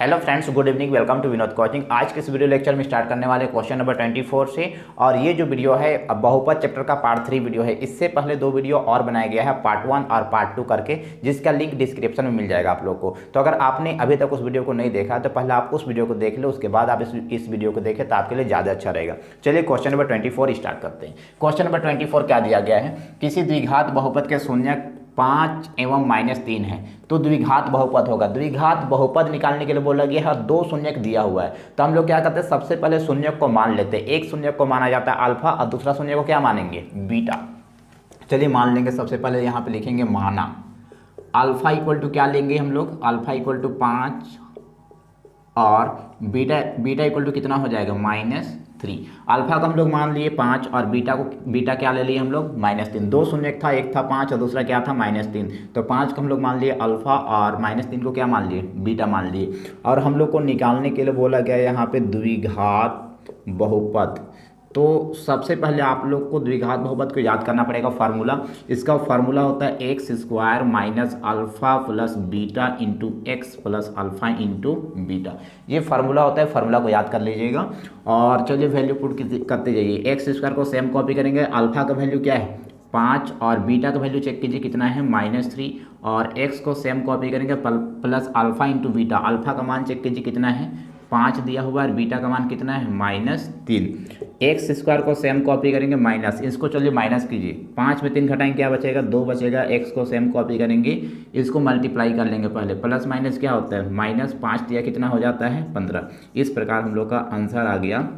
Hello friends, good evening. Welcome to Vinod coaching. आज के इस वीडियो लेक्चर में स्टार्ट करने वाले क्वेश्चन नंबर 24 से। और ये जो वीडियो है बहुपद चैप्टर का पार्ट 3 वीडियो है। इससे पहले 2 वीडियो और बनाया गया है पार्ट 1 और पार्ट 2 करके, जिसका लिंक डिस्क्रिप्शन में मिल जाएगा आप लोग को। तो अगर आपने अभी तक उस वीडियो को नहीं देखा तो पहले आप उस वीडियो को देख लो, उसके बाद आप इस वीडियो को देखें तो आपके लिए ज़्यादा अच्छा रहेगा। चलिए क्वेश्चन नंबर 24 स्टार्ट करते हैं। क्वेश्चन नंबर 24 क्या दिया गया है? किसी द्विघात बहुपद के शून्यक 5 एवं -3 है तो द्विघात बहुपद होगा। द्विघात बहुपद निकालने के लिए बोला गया है, 2 शून्यक दिया हुआ है। तो हम लोग क्या करते हैं, सबसे पहले शून्यक को मान लेते हैं। एक शून्यक को माना जाता है अल्फा और दूसरा शून्यक को क्या मानेंगे? बीटा। चलिए मान लेंगे। सबसे पहले यहाँ पे लिखेंगे माना। अल्फा इक्वल टू क्या लेंगे हम लोग? अल्फा इक्वल टू 5 और बीटा इक्वल टू कितना हो जाएगा? -3। अल्फा को हम लोग मान लिए 5 और बीटा क्या ले लिए हम लोग? -3। 2 शून्यक था, एक था 5 और दूसरा क्या था? -3। तो 5 को हम लोग मान लिए अल्फा और -3 को क्या मान लिए? बीटा मान लिए। और हम लोग को निकालने के लिए बोला गया यहाँ पे द्विघात बहुपद। तो सबसे पहले आप लोग को द्विघात बहुपद को याद करना पड़ेगा फार्मूला। इसका फार्मूला होता है x² minus alpha plus beta into x plus alpha into beta. ये फार्मूला होता है, फार्मूला को याद कर लीजिएगा। और चलिए वैल्यू पुट करते जाइए। x² को सेम कॉपी करेंगे। अल्फा का वैल्यू क्या है? 5 और बीटा का वैल्यू चेक कीजिए कितना है? -3। और x को सेम कॉपी करेंगे plus alpha into beta. Alpha का मान चेक कीजिए कितना है? 5 दिया हुआ है और बीटा का मान कितना है? -3। x² को सेम कॉपी करेंगे माइनस, इसको चलिए माइनस कीजिए। 5 में 3 घटाएंगे क्या बचेगा? 2 बचेगा। x को सेम कॉपी करेंगे, इसको मल्टीप्लाई कर लेंगे पहले। प्लस माइनस क्या होता है? -5 दिया कितना हो जाता है? 15। इस प्रकार हम लोग का आंसर आ गया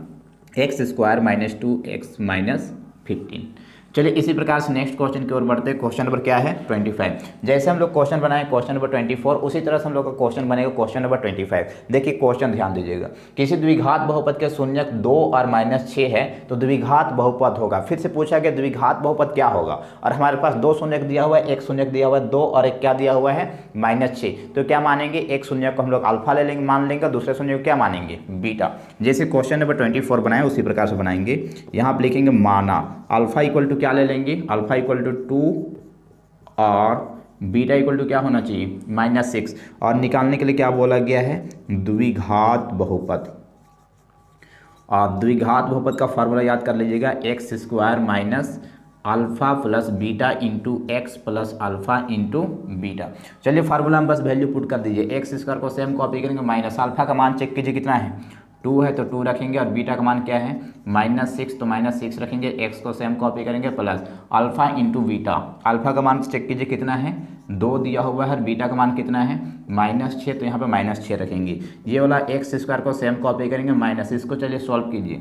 x² - 2x - 15। चलिए इसी प्रकार से नेक्स्ट क्वेश्चन की ओर बढ़ते हैं। क्वेश्चन नंबर क्या है? 25। जैसे हम लोग क्वेश्चन बनाए क्वेश्चन नंबर 24, उसी तरह से हम लोग का क्वेश्चन बनेगा क्वेश्चन नंबर 25। देखिए क्वेश्चन ध्यान दीजिएगा। किसी द्विघात बहुपद के शून्यक 2 और -6 है तो द्विघात बहुपद होगा। फिर से पूछा गया द्विघात बहुपद क्या होगा, और हमारे पास 2 शून्यक दिया हुआ है, एक शून्यक दिया हुआ है 2 और एक क्या दिया हुआ है? -6। तो क्या मानेंगे? एक शून्यक को हम लोग अल्फा ले लेंगे, मान लेंगे। दूसरे शून्यक को क्या मानेंगे? बीटा। जैसे क्वेश्चन नंबर 24 बनाए उसी प्रकार से बनाएंगे। यहाँ पर लिखेंगे माना। अल्फा इक्वल टू क्या ले लेंगे? अल्फा इक्वल टू 2 और बीटा इक्वल टू क्या होना चाहिए? -6। और निकालने के लिए क्या बोला गया है? द्विघात बहुपद। और द्विघात बहुपद का फार्मूला याद कर लीजिएगा, x² minus alpha plus beta into x plus alpha into beta. चलिए फार्मूला में बस वैल्यू पुट कर दीजिए। x² को सेम कॉपी करेंगे माइनस अल्फा का मान चेक कीजिए कितना है? 2 है तो 2 रखेंगे। और बीटा का मान क्या है? -6 तो -6 रखेंगे। x को सेम कॉपी करेंगे plus alpha into beta. Alpha का मान चेक कीजिए कितना है? 2 दिया हुआ है। बीटा का मान कितना है? -6 तो यहाँ पे -6 रखेंगे। ये वाला x² को सेम कॉपी करेंगे माइनस, इसको चलिए सॉल्व कीजिए।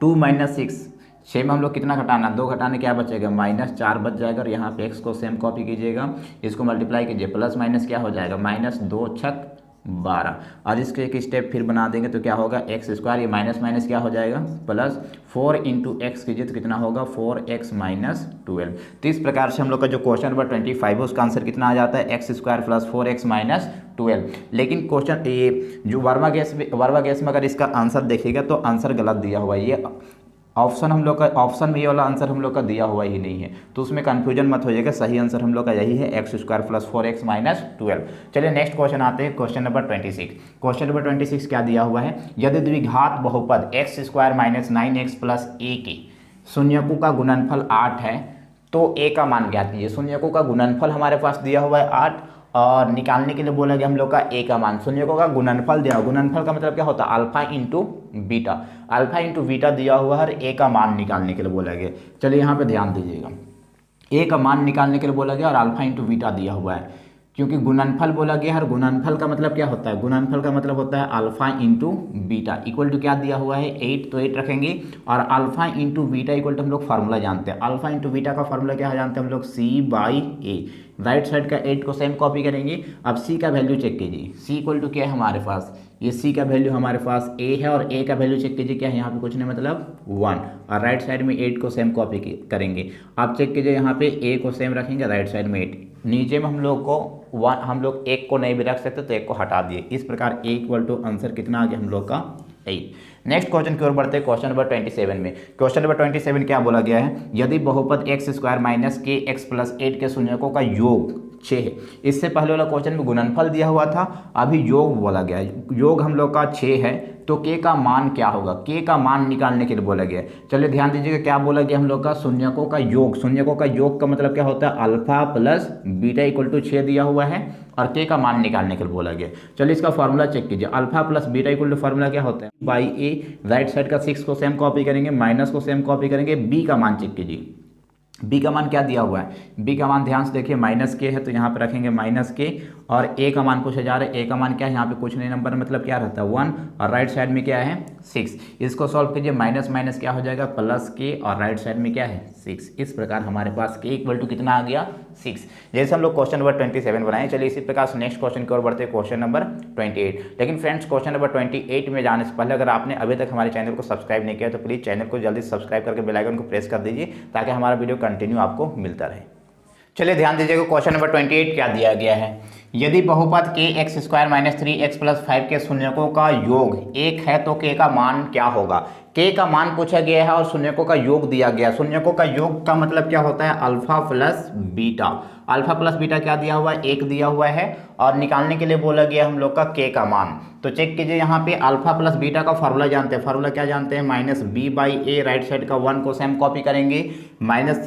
2 - 6, 6 में हम लोग कितना घटाना? 2 घटाने क्या बचेगा? -4 बच जाएगा। और यहाँ पे x को सेम कॉपी कीजिएगा, इसको मल्टीप्लाई कीजिए। प्लस माइनस क्या हो जाएगा? -2 छक 12। और इसको एक स्टेप फिर बना देंगे तो क्या होगा? x², ये माइनस माइनस क्या हो जाएगा? प्लस 4 इंटू एक्स कीजिए तो कितना होगा? 4x - 12। तो इस प्रकार से हम लोग का जो क्वेश्चन नंबर 25 है उसका आंसर कितना आ जाता है? x² + 4x - 12। लेकिन क्वेश्चन ये जो वर्मा गैस में अगर इसका आंसर देखिएगा तो आंसर गलत दिया हुआ है। ये ऑप्शन हम लोग का, ऑप्शन में ये वाला आंसर हम लोग का दिया हुआ ही नहीं है, तो उसमें कन्फ्यूजन मत होइएगा। सही आंसर हम लोग का यही है, x² + 4x - 12। चलिए नेक्स्ट क्वेश्चन आते हैं, क्वेश्चन नंबर 26। क्वेश्चन नंबर 26 क्या दिया हुआ है? यदि द्विघात बहुपद x² - 9x + a के शून्यकों का गुणनफल 8 है तो a का मान ज्ञात कीजिए। शून्यकों का गुणनफल हमारे पास दिया हुआ है 8, और निकालने के लिए बोला गया हम लोग का a का मान। शून्यकों का गुणनफल दिया हुआ, गुणनफल का मतलब क्या होता है? Alpha into beta. Alpha into beta दिया हुआ है, a का मान निकालने के लिए बोला गया। चलिए यहाँ पे ध्यान दीजिएगा, a का मान निकालने के लिए बोला गया और अल्फा इंटू बीटा दिया हुआ है। क्योंकि गुणनफल बोला गया है, और गुणनफल का मतलब क्या होता है? गुणनफल का मतलब होता है alpha into beta equal to क्या दिया हुआ है? 8, तो 8 रखेंगे। और alpha into beta equal to हम लोग फार्मूला जानते हैं। अल्फा इंटू बीटा का फार्मूला क्या जानते हैं हम लोग? c/a। राइट साइड का 8 को सेम कॉपी करेंगे। अब c का वैल्यू चेक कीजिए। c इक्वल टू क्या है हमारे पास? ये c का वैल्यू हमारे पास a है, और a का वैल्यू चेक कीजिए क्या है? यहाँ पे कुछ नहीं मतलब 1। और राइट साइड में 8 को सेम कॉपी करेंगे। आप चेक कीजिए, यहाँ पे a को सेम रखेंगे, राइट साइड में 8। नीचे में हम लोग को 1, हम लोग 1 को नहीं भी रख सकते तो 1 को हटा दिए। इस प्रकार a इक्वल टू आंसर कितना आ गया हम लोग का? 8। नेक्स्ट क्वेश्चन की ओर बढ़ते हैं, क्वेश्चन नंबर 27 में। क्वेश्चन नंबर 27 क्या बोला गया है? यदि बहुपद x² - kx + 8 के शून्यकों का योग 6 है। इससे पहले वाला क्वेश्चन में गुणनफल दिया हुआ था, अभी योग बोला गया है। योग हम लोग का 6 है तो k का मान क्या होगा, k का मान निकालने के लिए बोला गया है। चलिए ध्यान दीजिएगा क्या बोला गया हम लोग का, शून्यकों का योग। शून्यकों का योग का मतलब क्या होता है, alpha plus beta equal to 6 दिया हुआ है और k का मान निकालने के लिए बोला गया। चलिए इसका फॉर्मूला चेक कीजिए। Alpha plus beta equal to formula क्या होता है, बाई ए। राइट साइड का 6 को सेम कॉपी करेंगे, माइनस को सेम कॉपी करेंगे, b का मान चेक कीजिए। b का मान क्या दिया हुआ है, b का मान ध्यान से देखिए माइनस के है तो यहाँ पे रखेंगे माइनस के, और a का मान पूछा जा रहा है। a का मान क्या है, यहाँ पे कुछ नहीं, नंबर मतलब क्या रहता है 1, और राइट साइड में क्या है 6। इसको सॉल्व कीजिए, माइनस माइनस क्या हो जाएगा प्लस के, और राइट साइड में क्या है 6। इस प्रकार हमारे पास k इक्वल टू कितना आ गया 6। जैसे हम लोग क्वेश्चन नंबर 27 बनाए। चलिए इसी प्रकार से नेक्स्ट क्वेश्चन की ओर बढ़ते हैं, क्वेश्चन नंबर 28। लेकिन फ्रेंड्स क्वेश्चन नंबर 28 में जाने से पहले अगर आपने अभी तक हमारे चैनल को सब्सक्राइब नहीं किया तो प्लीज़ चैनल को जल्दी सब्सक्राइब करके बेल आइकन को प्रेस कर दीजिए ताकि हमारा वीडियो कंटिन्यू आपको मिलता रहे। चलिए ध्यान दीजिएगा क्वेश्चन नंबर 28 क्या दिया गया है। यदि बहुपद k x square minus 3x plus 5 के शून्यकों का योग 1 है तो k का मान क्या होगा। k का मान पूछा गया है और शून्यकों का योग दिया गया। शून्यकों का योग का मतलब क्या होता है, alpha plus beta. Alpha plus beta क्या दिया हुआ है, 1 दिया हुआ है, और निकालने के लिए बोला गया हम लोग का k का मान। तो चेक कीजिए यहाँ पे अल्फा प्लस बीटा का फार्मूला जानते हैं। फार्मूला क्या जानते हैं, minus B by A. Right side का 1 को सेम कॉपी करेंगे, माइनस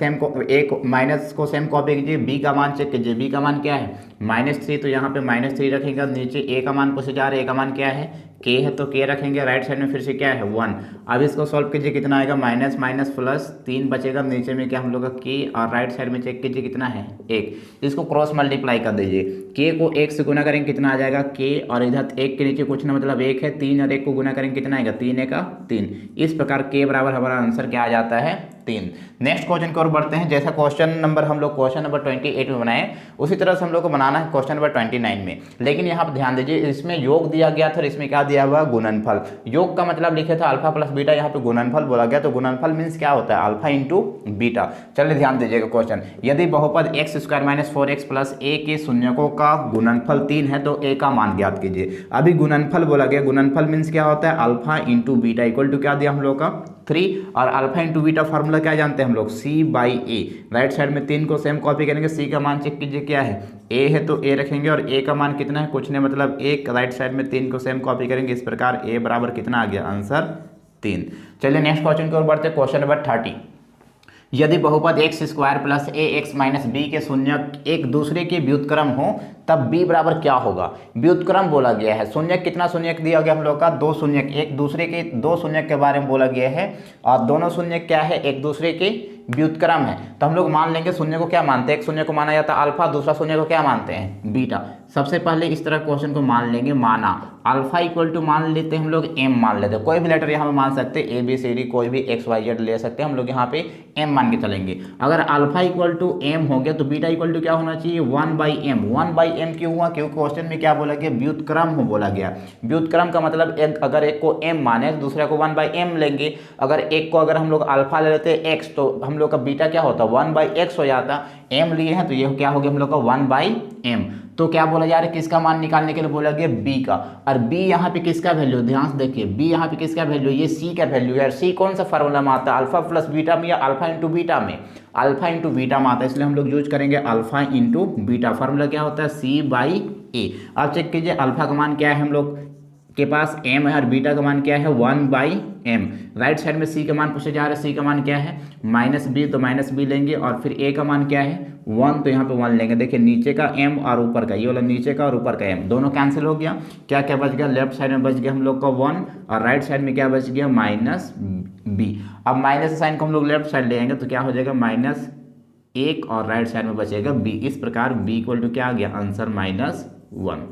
को सेम कॉपी कीजिए। b का मान चेक कीजिए, b का मान क्या है -3, तो यहाँ पे -3 रखेंगे। नीचे a का मान पूछे जा रहे हैं, a का मान क्या है k है तो k रखेंगे। राइट साइड में फिर से क्या है 1। अब इसको सॉल्व कीजिए, कितना आएगा माइनस माइनस प्लस 3 बचेगा। नीचे में क्या हम लोग का k, और राइट साइड में चेक कीजिए कितना है 1। इसको क्रॉस मल्टीप्लाई कर दीजिए, k को 1 से गुना करेंगे कितना आ जाएगा k, और इधर 1 के नीचे कुछ ना मतलब 1 है, 3 और 1 को गुना करेंगे कितना आएगा 3 का 3। इस प्रकार k बराबर हमारा आंसर क्या आ जाता है 3। नेक्स्ट क्वेश्चन की ओर बढ़ते हैं। जैसा क्वेश्चन नंबर हम लोग क्वेश्चन नंबर 28 में बनाए उसी तरह से हम लोग को बनाना है क्वेश्चन नंबर 29 में। लेकिन यहाँ पर ध्यान दीजिए, इसमें योग दिया गया था और इसमें क्या दिया हुआ गुणनफल। योग का मतलब लिखे था अल्फा प्लस बीटा, यहाँ पे गुणनफल बोला गया। तो गुणनफल मीन्स क्या होता है, अल्फा इंटू बीटा। चलिए ध्यान दीजिएगा क्वेश्चन, यदि बहुपद x square minus 4x plus a के शून्यकों का गुणनफल 3 है तो a का मान ज्ञात कीजिए। अभी गुणनफल बोला गया, गुणनफल मीन्स क्या होता है, alpha into beta equal to क्या दिया हम लोग का 3, और अल्फा इंटू बीटा फार्मूला क्या जानते हैं हम लोग c by A. Right side में 3 को सेम कॉपी करेंगे, c का मान चेक कीजिए क्या है a है तो a रखेंगे, और a का मान कितना है कुछ नहीं मतलब 1। राइट साइड में 3 को सेम कॉपी करेंगे, इस प्रकार a बराबर कितना आ गया आंसर 3। चलिए नेक्स्ट क्वेश्चन की ओर बढ़ते हैं, क्वेश्चन नंबर 30। यदि बहुपद x स्क्वायर प्लस ए एक्स माइनस बी के शून्यक एक दूसरे के व्युत्क्रम हो तब b बराबर क्या होगा। व्युत्क्रम बोला गया है, शून्यक कितना शून्यक दिया गया हम लोग का 2 शून्यक, एक दूसरे के 2 शून्यक के बारे में बोला गया है, और दोनों शून्यक क्या है एक दूसरे के व्युत्क्रम है। तो हम लोग मान लेंगे शून्य को क्या मानते हैं, एक शून्य को माना जाता है अल्फा, दूसरा शून्य को क्या मानते हैं बीटा। सबसे पहले इस तरह क्वेश्चन को मान लेंगे, माना अल्फा इक्वल टू मान लेते हैं हम लोग m मान लेते हैं। कोई भी लेटर यहाँ पे मान सकते हैं, ABCD कोई भी XYZ ले सकते हैं हम लोग, यहाँ पे m मान के चलेंगे। अगर अल्फा इक्वल टू m हो गया तो बीटा इक्वल टू क्या होना चाहिए 1/m। 1/m क्यों हुआ, क्योंकि क्वेश्चन में क्या बोला गया व्युत्क्रम हो बोला गया। व्युत्क्रम का मतलब अगर एक को m माने तो दूसरे को 1/m लेंगे। अगर एक को अगर हम लोग अल्फा ले लेते हैं x तो हम लोग का बीटा क्या होता 1/x हो जाता। m लिए हैं तो ये क्या हो गया हम लोग का 1/m। तो क्या बोला जा रहा है, किसका मान निकालने के लिए बोला गया b का। और b यहाँ पे किसका वैल्यू, ध्यान से देखिए b यहाँ पे किसका वैल्यू, ये c का वैल्यू है। c कौन सा फार्मूला में आता है, अल्फा प्लस बीटा में या अल्फा इंटू बीटा में, अल्फा इंटू बीटा में आता है, इसलिए हम लोग यूज करेंगे अल्फा इंटू बीटा। फार्मूला क्या होता है c बाई ए। अब चेक कीजिए अल्फा का मान क्या है हम लोग के पास m है, और बीटा का मान क्या है 1/m। राइट साइड में c का मान पूछे जा रहा है, c का मान क्या है -b, तो -b लेंगे, और फिर a का मान क्या है 1, तो यहाँ पे 1 लेंगे। देखिए नीचे का m और ऊपर का, ये वाला नीचे का और ऊपर का m दोनों कैंसिल हो गया। क्या क्या बच गया, लेफ्ट साइड में बच गया हम लोग का 1, और राइट साइड में क्या बच गया -b। अब माइनस साइन को हम लोग लेफ्ट साइड ले आएंगे तो क्या हो जाएगा -1, और राइट साइड में बचेगा b। इस प्रकार b इक्वल टू क्या आ गया आंसर -1।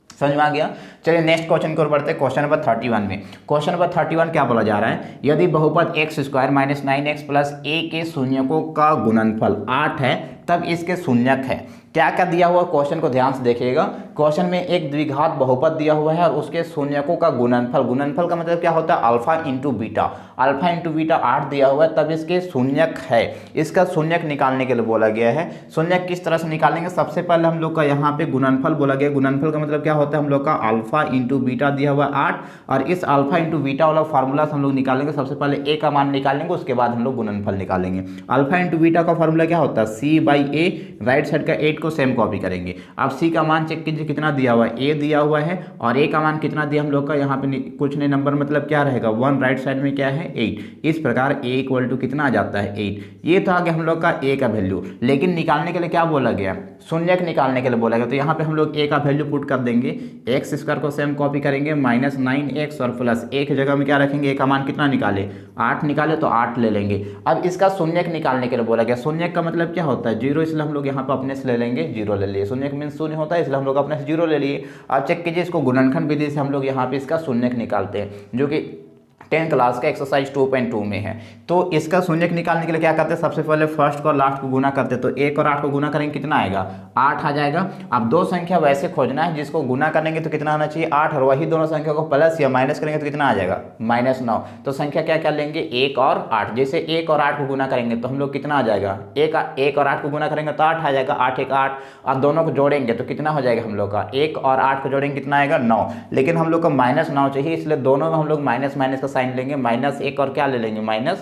समझ में आ गया। चलिए नेक्स्ट क्वेश्चन की ओर बढ़ते हैं, क्वेश्चन नंबर 31 में। क्वेश्चन नंबर 31 क्या बोला जा रहा है, यदि बहुपद x square minus 9x plus a के शून्यकों का गुणनफल 8 है तब इसके शून्यक है। क्या क्या दिया हुआ क्वेश्चन को ध्यान से देखिएगा। क्वेश्चन में एक द्विघात बहुपद दिया हुआ है और उसके शून्यकों का गुणनफल, गुणनफल का मतलब क्या होता है alpha into beta. Alpha into beta 8 दिया हुआ है तब इसके शून्यक है। इसका शून्यक निकालने के लिए बोला गया है। शून्यक किस तरह से निकालेंगे, सबसे पहले हम लोग का यहाँ पे गुणनफल बोला गया। गुणनफल का मतलब क्या होता है हम लोग का अल्फा इंटू बीटा दिया हुआ 8, और इस अल्फा इंटू बीटा वाला फार्मूला हम लोग निकालेंगे। सबसे पहले a का मान निकालेंगे, उसके बाद हम लोग गुणनफल निकालेंगे। अल्फा इंटू बीटा का फार्मूला क्या होता है c by A. Right side का 8 8 को सेम कॉपी करेंगे। अब सी का मान चेक कीजिए कितना दिया हुआ है, ए दिया हुआ है और ए का मान कितना दिया हम लोग का, यहाँ पे कुछ नहीं नंबर मतलब क्या रहेगा 1, राइट साइड में क्या है 8। इस प्रकार ए इक्वल टू कितना आ जाता है 8। ये तो आ गया हम लोग का ए का वैल्यू, लेकिन निकालने के लिए क्या बोला गया, शून्यक निकालने के लिए बोला गया। तो यहाँ पे हम लोग ए का वैल्यू पुट कर देंगे, एक्स स्क्वायर को सेम कॉपी करेंगे -9x और प्लस ए की जगह में क्या रखेंगे, ए का मान कितना निकाले 8 निकाले तो 8 ले लेंगे। अब इसका शून्यक निकालने के लिए बोला गया। शून्यक का मतलब क्या होता है 0, इसलिए हम लोग यहाँ पे अपने से ले लेंगे 0 ले लिए। शून्यक मीन शून्य होता है, इसलिए हम लोग अपने से 0 ले लिए। अब चेक कीजिए इसको गुणनखंड विधि से हम लोग यहाँ पे इसका शून्यक निकालते हैं, जो कि 10th क्लास का एक्सरसाइज 2.2 में है। तो इसका शून्यक निकालने के लिए क्या करते हैं, सबसे पहले फर्स्ट को और लास्ट को गुना करते हैं। तो 1 और 8 को गुना करेंगे कितना आएगा 8 आ जाएगा। अब दो संख्या वैसे खोजना है जिसको गुना करेंगे तो कितना आना चाहिए 8, और वही दोनों संख्या को प्लस या माइनस करेंगे तो कितना आ जाएगा -9। तो संख्या क्या क्या लेंगे 1 और 8। जैसे 1 और 8 को गुना करेंगे तो हम लोग कितना आ जाएगा 1 और 8 को गुना करेंगे तो 8 आ जाएगा, 8 1 8। और दोनों को जोड़ेंगे तो कितना हो जाएगा हम लोग का 1 और 8 को जोड़ेंगे कितना आएगा 9। लेकिन हम लोग को -9 चाहिए, इसलिए दोनों में हम लोग माइनस माइनस का साइन लेंगे, -1 और क्या ले लेंगे -8।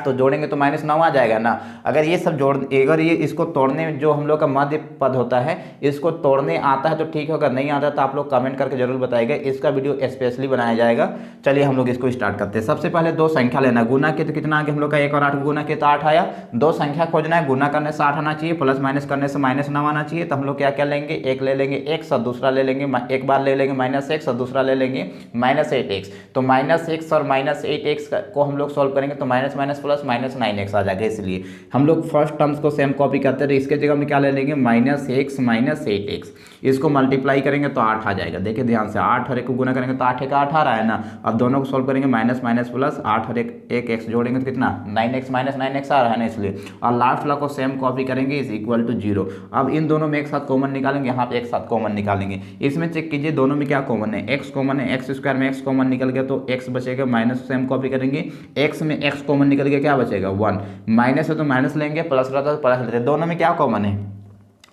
तो जोड़ेंगे तो -9 आ जाएगा ना। अगर ये सब अगर ये इसको तोड़ने में जो हम लोग का मध्य पद होता है इसको तोड़ने आता है तो ठीक है, अगर नहीं आता तो आप लोग कमेंट करके जरूर बताइएगा, इसका वीडियो स्पेशली बनाया जाएगा। चलिए हम लोग इसको स्टार्ट करते हैं। सबसे पहले दो संख्या लेना, गुना के तो कितना आ गया हम लोग का 1 और 8 को गुना के तो 8 आया। दो संख्या खोजना है, गुना करने से 8 आना चाहिए, प्लस माइनस करने से -9 आना चाहिए। तो हम लोग क्या क्या लेंगे, एक ले लेंगे x और दूसरा ले लेंगे, एक बार ले लेंगे -x और दूसरा ले लेंगे -8x। तो -x और -8x को हम लोग सॉल्व करेंगे तो माइनस माइनस प्लस -9x आ जाएगा। इसलिए हम लोग फर्स्ट टर्म्स को सेम कॉपी करते हैं, इसके जगह में क्या ले लेंगे -x -8x। इसको मल्टीप्लाई करेंगे तो 8 आ जाएगा। देखिए ध्यान से 8 और 1 को गुना करेंगे तो 8 1 8 आ रहा है ना। अब दोनों को सॉल्व करेंगे माइनस माइनस प्लस 8 और 1 x जोड़ेंगे तो कितना 9x -9x आ रहा है ना, इसलिए। और लास्ट वाला को सेम कॉपी करेंगे इज इक्वल टू 0। अब इन दोनों में एक साथ कॉमन निकालेंगे, यहाँ पे एक साथ कॉमन निकालेंगे। इसमें चेक कीजिए दोनों में क्या कॉमन है, x कॉमन है, x स्क्वायर में x कॉमन निकल गया तो x बचेगा, माइनस सेम कॉपी करेंगे, x में x कॉमन निकल गया क्या बचेगा 1। माइनस है तो माइनस लेंगे, प्लस रहता तो प्लस लेते। दोनों में क्या कॉमन है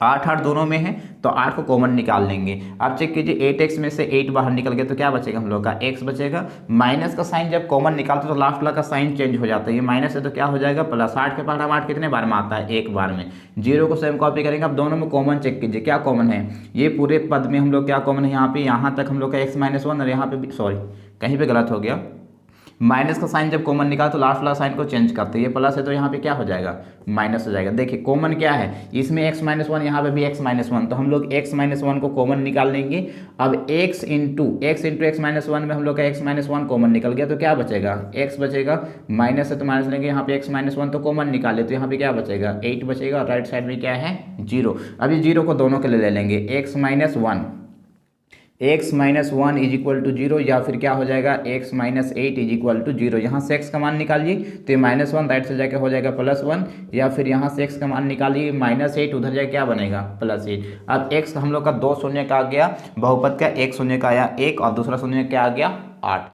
8 8 दोनों में है तो 8 को कॉमन निकाल लेंगे। अब चेक कीजिए 8x में से 8 बाहर निकल गया तो क्या बचेगा हम लोग का x बचेगा। माइनस का साइन जब कॉमन निकालते तो लास्ट वाला का साइन चेंज हो जाता है, ये माइनस है तो क्या हो जाएगा प्लस। 8 के पास 8 कितने बार में आता है एक बार में। 0 को सेम कॉपी करेंगे। अब दोनों में कॉमन चेक कीजिए क्या कॉमन है, ये पूरे पद में हम लोग क्या कॉमन है, यहाँ पे यहाँ तक हम लोग का x -1 और यहाँ पे भी सॉरी कहीं पे गलत हो गया, माइनस का साइन जब कॉमन निकाल तो लास्ट वाला साइन को चेंज करते हैं, ये प्लस है तो यहाँ पे क्या हो जाएगा माइनस हो जाएगा। देखिए कॉमन क्या है इसमें x -1, यहाँ पे भी x -1, तो हम लोग x -1 को कॉमन निकाल लेंगे। अब x इंटू x -1 में हम लोग का x -1 कॉमन निकल गया तो क्या बचेगा x बचेगा, माइनस है तो माइनस लेंगे, यहाँ पे x -1 तो कॉमन निकाले तो यहाँ पे क्या बचेगा 8 बचेगा, और राइट साइड में क्या है 0। अभी 0 को दोनों के लिए ले लेंगे, x -1 इज इक्वल टू 0, या फिर क्या हो जाएगा x -8 इज इक्वल टू 0। यहाँ से x का मान निकालिए तो ये -1 राइट से जाके हो जाएगा +1, या फिर यहाँ से x का मान निकालिए -8 उधर जाके क्या बनेगा +8। अब x हम लोग का 2 शून्य का आ गया बहुपद का, एक शून्य का आया 1 और दूसरा शून्य क्या आ गया 8।